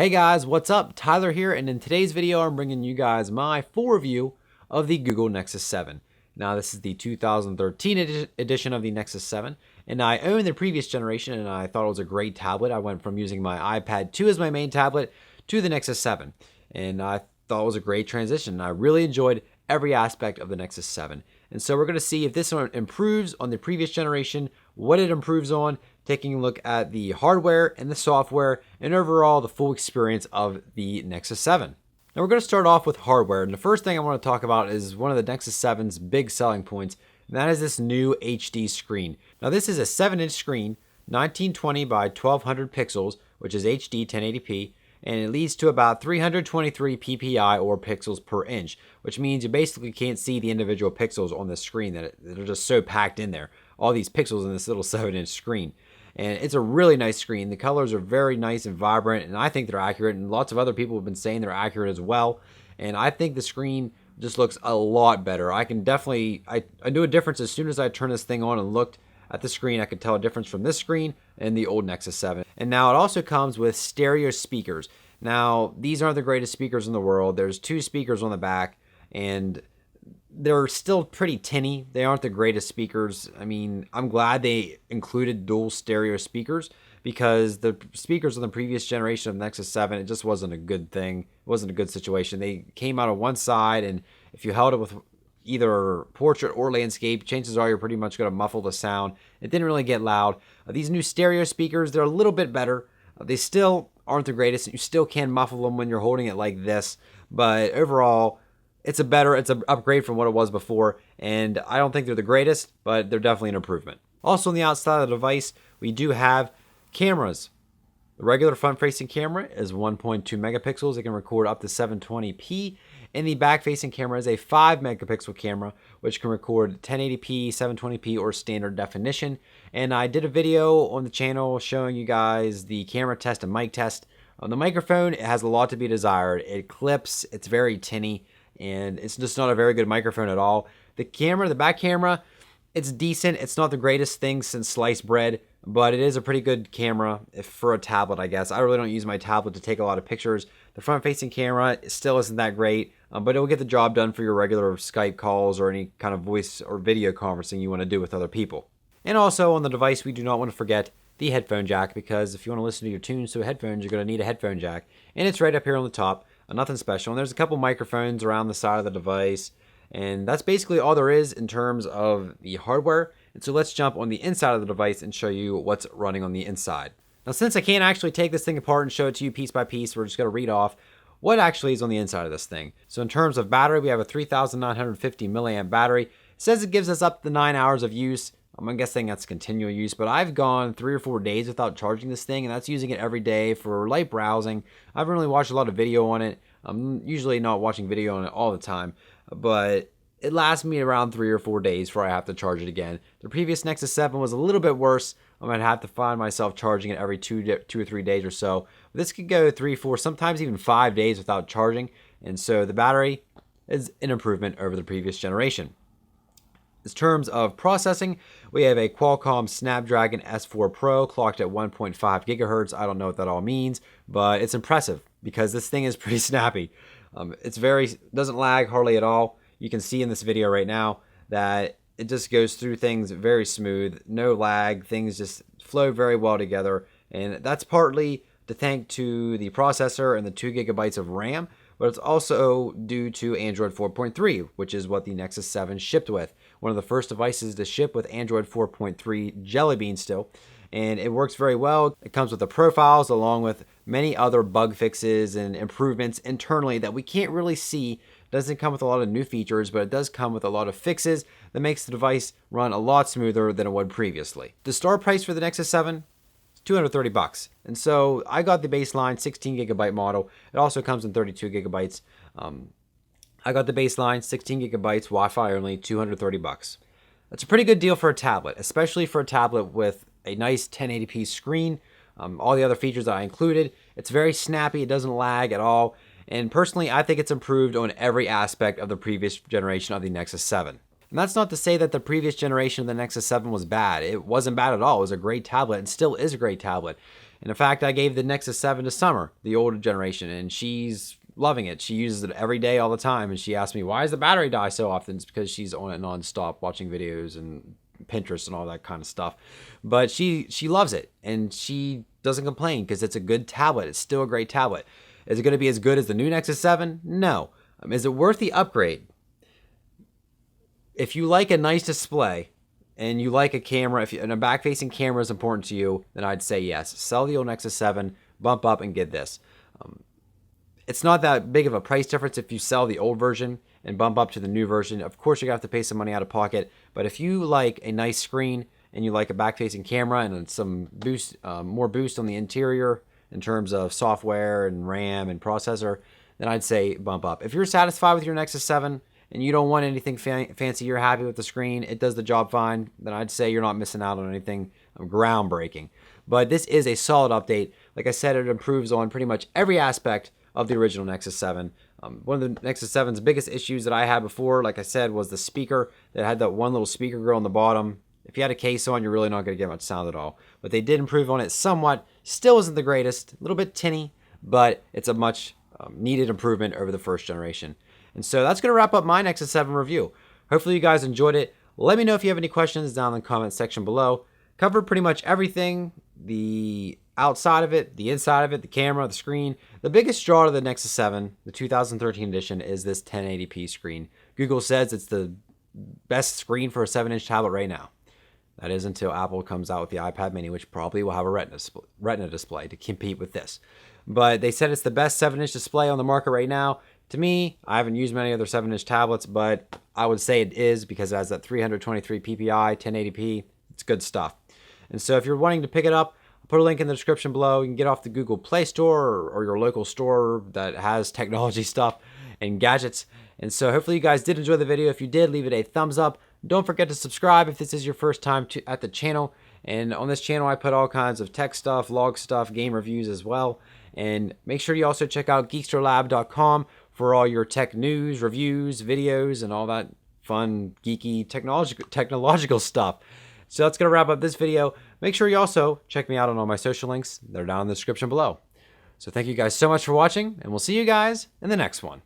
Hey guys, what's up? Tyler here, and in today's video I'm bringing you guys my full review of the Google Nexus 7. Now this is the 2013 edition of the Nexus 7, and I owned the previous generation and I thought it was a great tablet. I went from using my iPad 2 as my main tablet to the Nexus 7, and I thought it was a great transition. I really enjoyed every aspect of the Nexus 7. And so we're going to see if this one improves on the previous generation, what it improves on, taking a look at the hardware and the software, and overall the full experience of the Nexus 7. Now we're going to start off with hardware, and the first thing I want to talk about is one of the Nexus 7's big selling points, and that is this new HD screen. Now this is a 7-inch screen, 1920 by 1200 pixels, which is HD 1080p, and it leads to about 323 ppi or pixels per inch, which means you basically can't see the individual pixels on the screen that are just so packed in there. All these pixels in this little 7-inch screen. And it's a really nice screen. The colors are very nice and vibrant, and I think they're accurate, and lots of other people have been saying they're accurate as well. And I think the screen just looks a lot better. I can definitely, I knew a difference as soon as I turned this thing on and looked at the screen. I could tell a difference from this screen and the old Nexus 7. And now it also comes with stereo speakers. Now, these aren't the greatest speakers in the world. There's 2 speakers on the back, and they're still pretty tinny. They aren't the greatest speakers. I mean, I'm glad they included dual stereo speakers, because the speakers on the previous generation of Nexus 7, it just wasn't a good thing. It wasn't a good situation. They came out on one side, and if you held it with either portrait or landscape, chances are you're pretty much going to muffle the sound. It didn't really get loud. These new stereo speakers, they're a little bit better. They still aren't the greatest. You still can muffle them when you're holding it like this, but overall, it's an upgrade from what it was before, and I don't think they're the greatest, but they're definitely an improvement. Also on the outside of the device, we do have cameras. The regular front-facing camera is 1.2 megapixels. It can record up to 720p. And the back-facing camera is a 5 megapixel camera, which can record 1080p, 720p, or standard definition. And I did a video on the channel showing you guys the camera test and mic test. On the microphone, it has a lot to be desired. It clips, it's very tinny, and it's just not a very good microphone at all. The camera, the back camera, it's decent. It's not the greatest thing since sliced bread, but it is a pretty good camera for a tablet, I guess. I really don't use my tablet to take a lot of pictures. The front-facing camera still isn't that great, but it will get the job done for your regular Skype calls or any kind of voice or video conferencing you want to do with other people. And also on the device, we do not want to forget the headphone jack, because if you want to listen to your tunes through headphones, you're going to need a headphone jack. And it's right up here on the top, nothing special. And there's a couple microphones around the side of the device. And that's basically all there is in terms of the hardware. And so let's jump on the inside of the device and show you what's running on the inside. Now, since I can't actually take this thing apart and show it to you piece by piece, we're just going to read off what actually is on the inside of this thing. So in terms of battery, we have a 3,950 milliamp battery. It says it gives us up to 9 hours of use. I'm guessing that's continual use, but I've gone 3 or 4 days without charging this thing, and that's using it every day for light browsing. I haven't really watched a lot of video on it. I'm usually not watching video on it all the time, but it lasts me around 3 or 4 days before I have to charge it again. The previous Nexus 7 was a little bit worse. I'm going to have to find myself charging it every 2 or 3 days or so. But this could go 3, 4, sometimes even 5 days without charging, and so the battery is an improvement over the previous generation. In terms of processing, we have a Qualcomm Snapdragon S4 Pro clocked at 1.5 gigahertz. I don't know what that all means, but it's impressive because this thing is pretty snappy. Doesn't lag hardly at all. You can see in this video right now that it just goes through things very smooth, no lag. Things just flow very well together, and that's partly to thank to the processor and the 2 gigabytes of RAM, but it's also due to Android 4.3, which is what the Nexus 7 shipped with. One of the first devices to ship with Android 4.3 Jelly Bean still, and it works very well. It comes with the profiles along with many other bug fixes and improvements internally that we can't really see. It doesn't come with a lot of new features, but it does come with a lot of fixes that makes the device run a lot smoother than it would previously. The start price for the Nexus 7? $230, and so I got the baseline 16 gigabyte model. It also comes in 32 gigabytes. I got the baseline 16 gigabytes Wi-Fi only, $230. That's a pretty good deal for a tablet, especially for a tablet with a nice 1080p screen. All the other features that I included. It's very snappy. It doesn't lag at all. And personally, I think it's improved on every aspect of the previous generation of the Nexus 7. And that's not to say that the previous generation of the Nexus 7 was bad. It wasn't bad at all. It was a great tablet and still is a great tablet. And in fact, I gave the Nexus 7 to Summer, the older generation, and she's loving it. She uses it every day, all the time, and she asked me, why does the battery die so often? It's because she's on it nonstop, watching videos and Pinterest and all that kind of stuff. But she loves it, and she doesn't complain because it's a good tablet. It's still a great tablet. Is it going to be as good as the new Nexus 7? No. Is it worth the upgrade? If you like a nice display and you like a camera, and a back-facing camera is important to you, then I'd say yes. Sell the old Nexus 7, bump up, and get this. It's not that big of a price difference if you sell the old version and bump up to the new version. Of course, you're going to have to pay some money out of pocket, but if you like a nice screen and you like a back-facing camera and some boost, more boost on the interior in terms of software and RAM and processor, then I'd say bump up. If you're satisfied with your Nexus 7 and you don't want anything fancy, you're happy with the screen, it does the job fine, then I'd say you're not missing out on anything groundbreaking. But this is a solid update. Like I said, it improves on pretty much every aspect of the original Nexus 7. One of the Nexus 7's biggest issues that I had before, like I said, was the speaker that had that one little speaker grill on the bottom. If you had a case on, you're really not going to get much sound at all. But they did improve on it somewhat. Still isn't the greatest, a little bit tinny, but it's a much needed improvement over the first generation. And so that's going to wrap up my Nexus 7 review. Hopefully you guys enjoyed it. Let me know if you have any questions down in the comment section below. Covered pretty much everything, the outside of it, the inside of it, the camera, the screen. The biggest draw to the Nexus 7, the 2013 edition, is this 1080p screen. Google says it's the best screen for a 7-inch tablet right now. That is until Apple comes out with the iPad mini, which probably will have a Retina display to compete with this. But they said it's the best 7-inch display on the market right now. To me, I haven't used many other 7-inch tablets, but I would say it is because it has that 323 ppi, 1080p. It's good stuff. And so if you're wanting to pick it up, I'll put a link in the description below. You can get off the Google Play Store or your local store that has technology stuff and gadgets. And so hopefully you guys did enjoy the video. If you did, leave it a thumbs up. Don't forget to subscribe if this is your first time at the channel. And on this channel, I put all kinds of tech stuff, log stuff, game reviews as well. And make sure you also check out geeksterlab.com for all your tech news, reviews, videos, and all that fun, geeky, technological stuff. So that's going to wrap up this video. Make sure you also check me out on all my social links. They're down in the description below. So thank you guys so much for watching, and we'll see you guys in the next one.